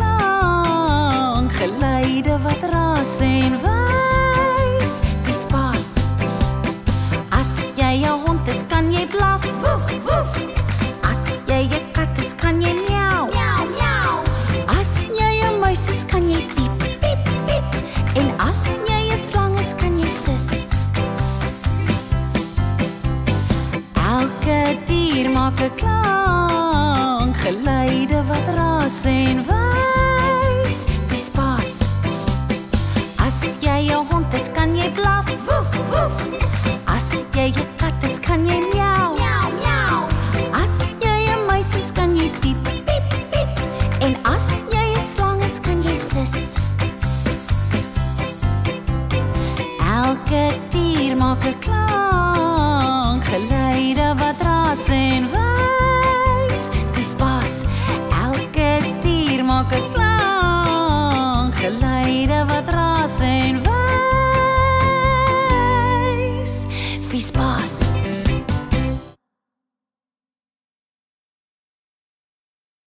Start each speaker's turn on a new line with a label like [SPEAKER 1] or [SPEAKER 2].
[SPEAKER 1] klank, geluide wat ras en wys. Wie's baas? As jy 'n hond is, kan jy blaf, woef, woef. As jy 'n kat is, kan jy miau, miau, miau. As jy 'n muis is, kan jy piep, piep, piep. En as jy 'n slang is, kan jy sis. Elke dier maak 'n klank, geluide wat ras en wys. Wie's baas? As jy 'n hond is, kan jy blaf, woef, woef. As jy 'n kat is, kan jy miau, miau, miau. As jy 'n muis is, kan jy piep, piep, piep. En as jy 'n slang is, kan jy sis. Elke dier maak 'n klank, geluide wat ras en wys. Wie's baas? Elke dier maak 'n klank, geluide wat ras en wys. Wie's baas?